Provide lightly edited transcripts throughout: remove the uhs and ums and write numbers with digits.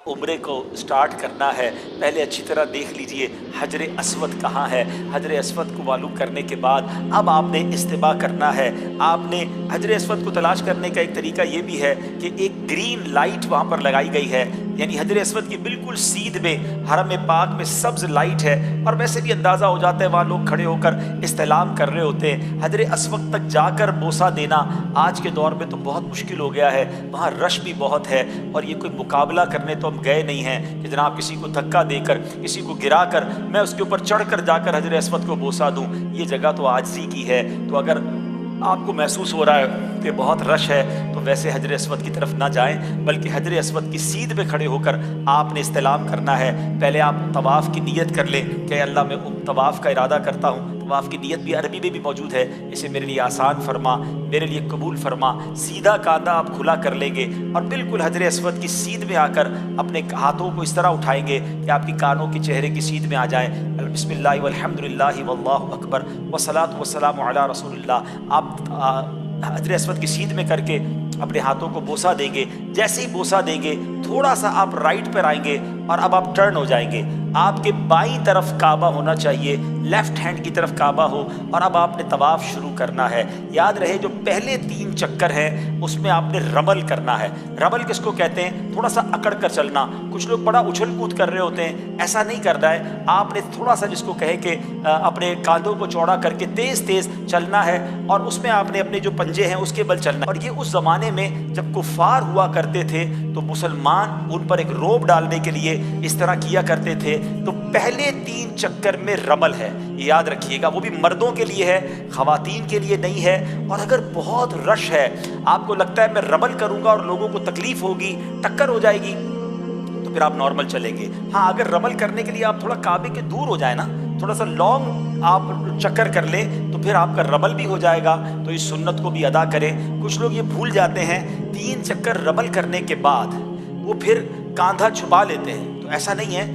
عمرے کو سٹارٹ کرنا ہے، پہلے اچھی طرح دیکھ لیجئے حجر اسود کہاں ہے۔ حجر اسود کو معلوم کرنے کے بعد اب آپ نے استباء کرنا ہے۔ آپ نے حجر اسود کو تلاش کرنے کا ایک طریقہ یہ بھی ہے کہ ایک گرین لائٹ وہاں پر لگائی گئی ہے، یعنی حجر اسود کی بالکل سیدھ میں حرم پاک میں سبز لائٹ ہے، اور ویسے بھی اندازہ ہو جاتا ہے وہاں لوگ کھڑے ہو کر استعلام کر رہے ہوتے ہیں۔ حجر اسود تک جا کر بوسہ دینا آج کے دور میں تو بہت مشکل ہو گیا ہے، وہاں رش بھی بہت ہے، اور یہ کوئی مقابلہ کرنے تو ہم گئے نہیں ہیں کہ جناب کسی کو دھکا دے کر کسی کو گرا کر میں اس کے اوپر چڑھ کر جا کر حجر اسود کو بوسہ دوں۔ یہ جگہ تو عاجزی کی ہے، تو اگر آپ کو محسوس ہو رہا ہے کہ بہت رش ہے تو ویسے حجر اسود کی طرف نہ جائیں، بلکہ حجر اسود کی سیدھ میں کھڑے ہو کر آپ نے استلام کرنا ہے۔ پہلے آپ طواف کی نیت کر لیں کہ اے اللہ میں طواف کا ارادہ کرتا ہوں، طواف کی نیت بھی عربی میں بھی موجود ہے، اسے میرے لیے آسان فرما، میرے لیے قبول فرما۔ سیدھا کاندھا آپ کھلا کر لیں گے اور بالکل حجر اسود کی سیدھ میں آ کر اپنے ہاتھوں کو اس طرح اٹھائیں گے کہ آپ کی کانوں کی چہرے کی سیدھ میں آ جائیں۔ بسم اللہ والحمد للہ واللہ اکبر والصلاۃ والسلام علی رسول اللہ۔ آپ حجر اسود کی سیدھ میں کر کے اپنے ہاتھوں کو بوسہ دیں گے۔ جیسے ہی بوسہ دیں گے تھوڑا سا آپ رائٹ پر آئیں گے اور اب آپ ٹرن ہو جائیں گے۔ آپ کے بائیں طرف کعبہ ہونا چاہیے، لیفٹ ہینڈ کی طرف کعبہ ہو، اور اب آپ نے طواف شروع کرنا ہے۔ یاد رہے جو پہلے 3 چکر ہیں اس میں آپ نے رمل کرنا ہے۔ رمل کس کو کہتے ہیں؟ تھوڑا سا اکڑ کر چلنا۔ کچھ لوگ بڑا اچھل کود کر رہے ہوتے ہیں، ایسا نہیں کرنا ہے۔ آپ نے تھوڑا سا جس کو کہے کہ اپنے کاندھوں کو چوڑا کر کے تیز تیز چلنا ہے، اور اس میں آپ نے اپنے جو پنجے ہیں اس کے بل چلنا ہے۔ اور یہ اس زمانے میں جب کفار ہوا کرتے تھے تو مسلمان ان پر ایک روب ڈالنے کے لیے اس طرح کیا کرتے تھے۔ تو پہلے 3 چکر میں رمل ہے، یاد رکھیے گا، وہ بھی مردوں کے لیے ہے، خواتین کے لیے نہیں ہے۔ اور اگر بہت رش ہے، آپ کو لگتا ہے میں رمل کروں گا اور لوگوں کو تکلیف ہوگی، ٹکر ہو جائے گی، تو پھر آپ نارمل چلیں گے۔ ہاں اگر رمل کرنے کے لیے آپ تھوڑا کعبے کے دور ہو جائیں نا، تھوڑا سا لانگ آپ چکر کر لیں، تو پھر آپ کا رمل بھی ہو جائے گا۔ تو اس سنت کو بھی ادا کریں۔ کچھ لوگ یہ بھول جاتے ہیں 3 چکر رمل کرنے کے بعد وہ پھر کاندھا چھپا لیتے ہیں، تو ایسا نہیں ہے۔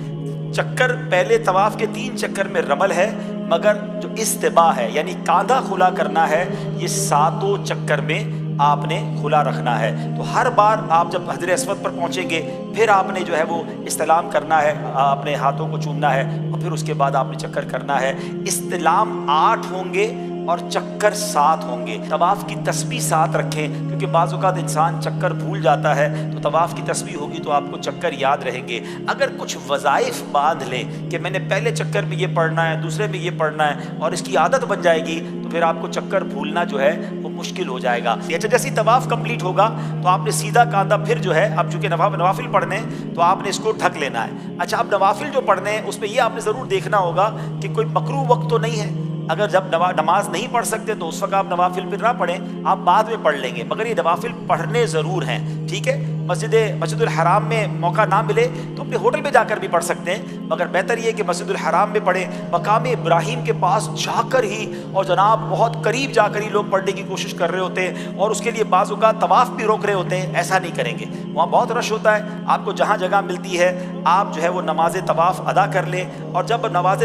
چکر پہلے طواف کے 3 چکر میں رمل ہے، مگر جو استباء ہے یعنی کاندھا کھلا کرنا ہے، یہ 7 چکر میں آپ نے کھلا رکھنا ہے۔ تو ہر بار آپ جب حجر اسود پر پہنچیں گے پھر آپ نے جو ہے وہ استلام کرنا ہے، اپنے ہاتھوں کو چومنا ہے، اور پھر اس کے بعد آپ نے چکر کرنا ہے۔ استلام 8 ہوں گے اور چکر 7 ہوں گے۔ طواف کی تسبیح 7 رکھیں، کیونکہ بعض اوقات انسان چکر بھول جاتا ہے، تو طواف کی تسبیح ہوگی تو آپ کو چکر یاد رہیں گے۔ اگر کچھ وظائف باندھ لیں کہ میں نے پہلے چکر میں یہ پڑھنا ہے، دوسرے میں یہ پڑھنا ہے، اور اس کی عادت بن جائے گی، تو پھر آپ کو چکر بھولنا جو ہے وہ مشکل ہو جائے گا۔ اچھا جیسے طواف کمپلیٹ ہوگا تو آپ نے سیدھا کاندھا پھر جو ہے، اب چونکہ نوافل پڑھنے ہیں تو آپ نے اس کو ڈھک لینا ہے۔ اچھا اب نوافل جو پڑھنے ہیں اس میں یہ آپ نے ضرور دیکھنا ہوگا کہ کوئی مکروہ وقت تو نہیں ہے۔ اگر جب نماز نہیں پڑھ سکتے تو اس وقت آپ نوافل پھر نہ پڑھیں، آپ بعد میں پڑھ لیں گے، مگر یہ نوافل پڑھنے ضرور ہیں، ٹھیک ہے۔ مسجد الحرام میں موقع نہ ملے تو اپنے ہوٹل میں جا کر بھی پڑھ سکتے ہیں، مگر بہتر یہ کہ مسجد الحرام میں پڑھیں۔ مقام ابراہیم کے پاس جا کر ہی، اور جناب بہت قریب جا کر ہی لوگ پڑھنے کی کوشش کر رہے ہوتے ہیں، اور اس کے لیے بعض اوقات طواف بھی روک رہے ہوتے ہیں۔ ایسا نہیں کریں گے، وہاں بہت رش ہوتا ہے۔ آپ کو جہاں جگہ ملتی ہے آپ جو ہے وہ نماز طواف ادا کر لیں، اور جب نماز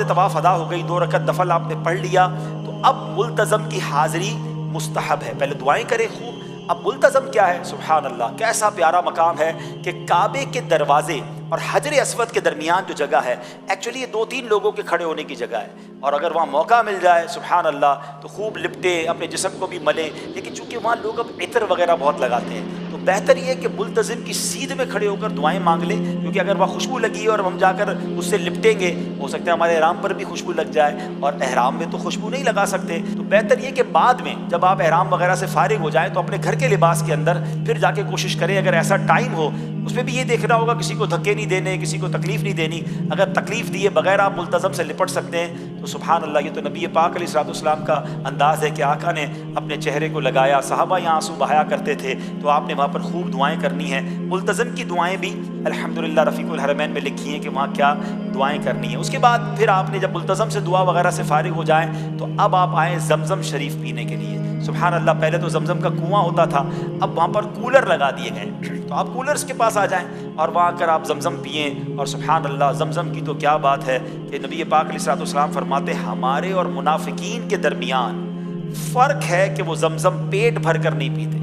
طواف ادا ہو گئی، 2 رکعت نفل آپ نے پڑھ لیا، تو اب ملتزم کی حاضری مستحب ہے۔ پہلے دعائیں کریں خوب۔ اب ملتزم کیا ہے؟ سبحان اللہ، کیسا پیارا مقام ہے کہ کعبے کے دروازے اور حجر اسود کے درمیان جو جگہ ہے، ایکچولی یہ 2-3 لوگوں کے کھڑے ہونے کی جگہ ہے، اور اگر وہاں موقع مل جائے سبحان اللہ تو خوب لپٹے، اپنے جسم کو بھی ملے۔ لیکن چونکہ وہاں لوگ اب عطر وغیرہ بہت لگاتے ہیں، تو بہتر یہ ہے کہ ملتزم کی سیدھ میں کھڑے ہو کر دعائیں مانگ لیں، کیونکہ اگر وہاں خوشبو لگی ہے اور ہم جا کر اس سے لپٹیں گے، ہو سکتا ہے ہمارے احرام پر بھی خوشبو لگ جائے، اور احرام میں تو خوشبو نہیں لگا سکتے۔ تو بہتر یہ کہ بعد میں جب آپ احرام وغیرہ سے فارغ ہو جائیں تو اپنے گھر کے لباس کے اندر پھر جا کے کوشش کریں، اگر ایسا ٹائم ہو اس میں بھی یہ دیکھنا ہوگا کسی کو دھکے نہیں دینے، کسی کو تکلیف نہیں دینی۔ اگر تکلیف دیے بغیر آپ ملتزم سے لپٹ سکتے ہیں تو سبحان اللہ، یہ تو نبی پاک علیہ الصلوۃ والسلام کا انداز ہے کہ آقا نے اپنے چہرے کو لگایا، صحابہ یہاں آنسو بہایا کرتے تھے، تو آپ نے وہاں پر خوب دعائیں کرنی ہیں۔ ملتزم کی دعائیں بھی الحمدللہ رفیق الحرمین میں لکھی ہیں کہ وہاں کیا دعائیں کرنی ہیں۔ اس کے بعد پھر آپ نے جب ملتزم سے دعا وغیرہ سے فارغ ہو جائیں تو اب آپ آئیں زمزم شریف پینے کے لیے۔ سبحان اللہ، پہلے تو زمزم کا کنواں ہوتا تھا، اب وہاں پر کولر لگا دیے گئے، تو آپ کولرز کے پاس آ جائیں اور وہاں آ کر آپ زمزم پئیں۔ اور سبحان اللہ، زمزم کی تو کیا بات ہے کہ نبی پاک علیہ الصلوۃ والسلام فرماتے ہمارے اور منافقین کے درمیان فرق ہے کہ وہ زمزم پیٹ بھر کر نہیں پیتے۔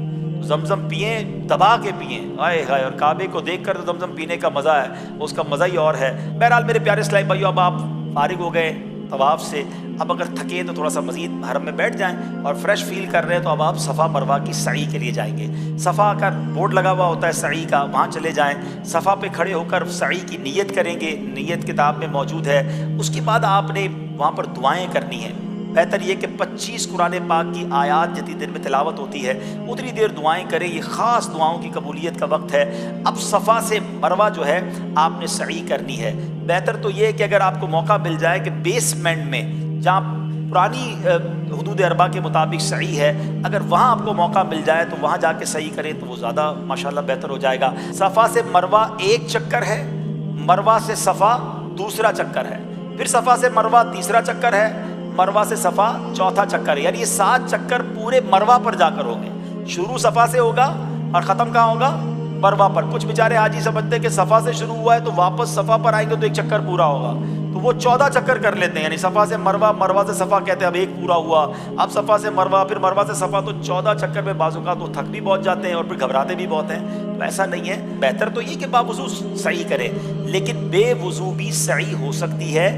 زمزم پئیں، دبا کے پئیں، آئے ہائے، اور کعبے کو دیکھ کر تو زمزم پینے کا مزہ ہے، اس کا مزہ ہی اور ہے۔ بہرحال میرے پیارے اسلامی بھائیو، اب آپ فارغ ہو گئے طواف سے، اب اگر تھکے تو تھوڑا سا مزید حرم میں بیٹھ جائیں، اور فریش فیل کر رہے ہیں تو اب آپ صفا مروہ کی سعی کے لیے جائیں گے۔ صفا کا بورڈ لگا ہوا ہوتا ہے سعی کا، وہاں چلے جائیں، صفا پہ کھڑے ہو کر سعی کی نیت کریں گے، نیت کتاب میں موجود ہے۔ اس کے بعد آپ نے وہاں پر دعائیں کرنی ہیں۔ بہتر یہ کہ 25 قرآن پاک کی آیات جتنی دیر میں تلاوت ہوتی ہے اتنی دیر دعائیں کریں، یہ خاص دعاؤں کی قبولیت کا وقت ہے۔ اب صفا سے مروہ جو ہے آپ نے سعی کرنی ہے۔ بہتر تو یہ ہے کہ اگر آپ کو موقع مل جائے کہ بیسمنٹ میں جہاں پرانی حدود اربع کے مطابق سعی ہے، اگر وہاں آپ کو موقع مل جائے تو وہاں جا کے سعی کریں تو وہ زیادہ ماشاءاللہ بہتر ہو جائے گا۔ صفا سے مروہ ایک چکر ہے، مروہ سے صفا دوسرا چکر ہے، پھر صفا سے مروہ تیسرا چکر ہے، مروہ سے صفا چوتھا چکر ہے، یعنی یہ 7 چکر پورے مروہ پر جا کر ہوں گے۔ شروع صفا سے ہوگا اور ختم کہاں ہوگا؟ مروہ پر۔ کچھ بیچارے حاجی سمجھتے ہیں کہ صفا سے شروع ہوا ہے تو واپس صفا پر آئیں گے تو ایک چکر پورا ہوگا، تو وہ 14 چکر کر لیتے ہیں، یعنی صفا سے مروہ، مروہ سے صفا کہتے ہیں اب ایک پورا ہوا، اب صفا سے مروہ، پھر مروہ سے صفا، تو 14 چکر میں بعض اوقات وہ تھک بھی بہت جاتے ہیں اور پھر گھبراتے بھی بہت ہیں۔ تو ایسا نہیں ہے، بہتر تو یہ کہ باوضو سعی کریں، لیکن بے وضو بھی سعی ہو سکتی ہے،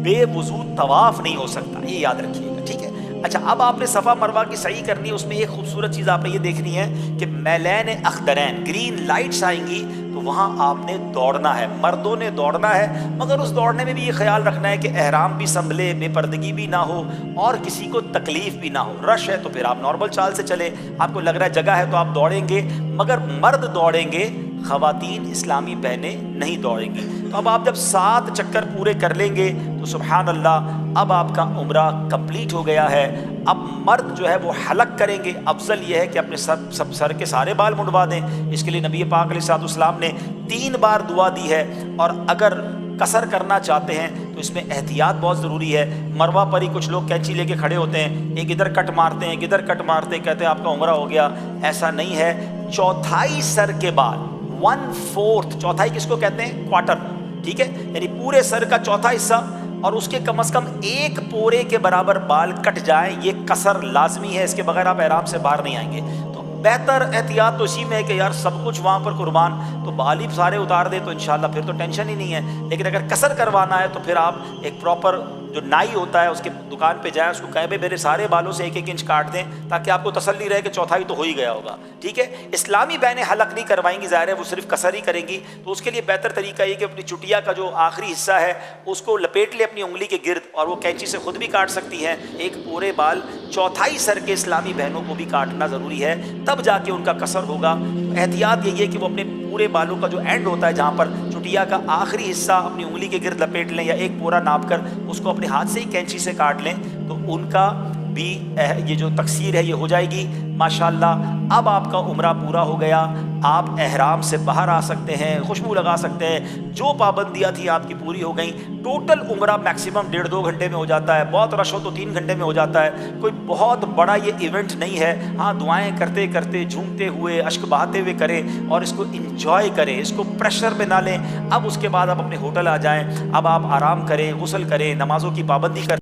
بے وضو طواف نہیں ہو سکتا، یہ یاد رکھیے گا، ٹھیک ہے؟ اچھا، اب آپ نے صفا مروہ کی سعی کرنی ہے، اس میں ایک خوبصورت چیز آپ نے یہ دیکھنی ہے کہ میلین اخضرین، گرین لائٹس آئیں گی تو وہاں آپ نے دوڑنا ہے، مردوں نے دوڑنا ہے، مگر اس دوڑنے میں بھی یہ خیال رکھنا ہے کہ احرام بھی سنبھلے، بے پردگی بھی نہ ہو اور کسی کو تکلیف بھی نہ ہو۔ رش ہے تو پھر آپ نارمل چال سے چلیں، آپ کو لگ رہا ہے جگہ ہے تو آپ دوڑیں گے، مگر مرد دوڑیں گے، خواتین اسلامی بہنیں نہیں دوڑیں گی۔ تو اب آپ جب 7 چکر پورے کر لیں گے تو سبحان اللہ، اب آپ کا عمرہ کمپلیٹ ہو گیا ہے۔ اب مرد جو ہے وہ حلق کریں گے، افضل یہ ہے کہ اپنے سر کے سارے بال منڈوا دیں، اس کے لیے نبی پاک علیہ الصلوۃ والسلام نے 3 بار دعا دی ہے، اور اگر قصر کرنا چاہتے ہیں تو اس میں احتیاط بہت ضروری ہے۔ مروہ پر ہی کچھ لوگ کینچی لے کے کھڑے ہوتے ہیں، ایک ادھر کٹ مارتے ہیں، ایک ادھر کٹ مارتے ہیں، کہتے ہیں آپ کا عمرہ ہو گیا۔ ایسا نہیں ہے، چوتھائی سر کے بعد 1/4، چوتھائی کس کو کہتے ہیں؟ کوارٹر، ٹھیک ہے، یعنی پورے سر کا چوتھا حصہ اور اس کے کم از کم 1 پورے کے برابر بال کٹ جائیں، یہ قصر لازمی ہے، اس کے بغیر آپ احرام سے باہر نہیں آئیں گے۔ تو بہتر احتیاط تو اسی میں ہے کہ یار سب کچھ وہاں پر قربان، تو بال ہی سارے اتار دے تو انشاءاللہ پھر تو ٹینشن ہی نہیں ہے۔ لیکن اگر قصر کروانا ہے تو پھر آپ ایک پراپر جو نائی ہوتا ہے اس کے دکان پہ جائیں، اس کو کہے میرے سارے بالوں سے 1-1 انچ کاٹ دیں، تاکہ آپ کو تسلی رہے کہ چوتھائی تو ہو ہی گیا ہوگا، ٹھیک ہے؟ اسلامی بہنیں حلق نہیں کروائیں گی، ظاہر ہے وہ صرف قصر ہی کریں گی، تو اس کے لیے بہتر طریقہ یہ کہ اپنی چٹیا کا جو آخری حصہ ہے اس کو لپیٹ لے اپنی انگلی کے گرد، اور وہ کینچی سے خود بھی کاٹ سکتی ہیں۔ ایک پورے بال چوتھائی سر کے اسلامی بہنوں کو بھی کاٹنا ضروری ہے، تب جا کے ان کا قصر ہوگا۔ احتیاط یہی ہے کہ وہ اپنے پورے بالوں کا جو اینڈ ہوتا ہے، جہاں پر چٹیا کا آخری حصہ اپنی انگلی کے گرد لپیٹ لیں، یا ایک پورا ناپ کر اس کو اپنے ہاتھ سے ہی کینچی سے کاٹ لیں، تو ان کا بھی یہ جو تقصیر ہے یہ ہو جائے گی ماشاءاللہ۔ اب آپ کا عمرہ پورا ہو گیا، آپ احرام سے باہر آ سکتے ہیں، خوشبو لگا سکتے ہیں، جو پابندیاں تھیں آپ کی پوری ہو گئیں۔ ٹوٹل عمرہ میکسیمم 1.5-2 گھنٹے میں ہو جاتا ہے، بہت رش ہو تو 3 گھنٹے میں ہو جاتا ہے، کوئی بہت بڑا یہ ایونٹ نہیں ہے۔ ہاں، دعائیں کرتے کرتے، جھومتے ہوئے، اشک بہاتے ہوئے کریں اور اس کو انجوائے کریں، اس کو پریشر میں نہ لیں۔ اب اس کے بعد آپ اپنے ہوٹل آ جائیں، اب آپ آرام کریں، غسل کریں، نمازوں کی پابندی کریں۔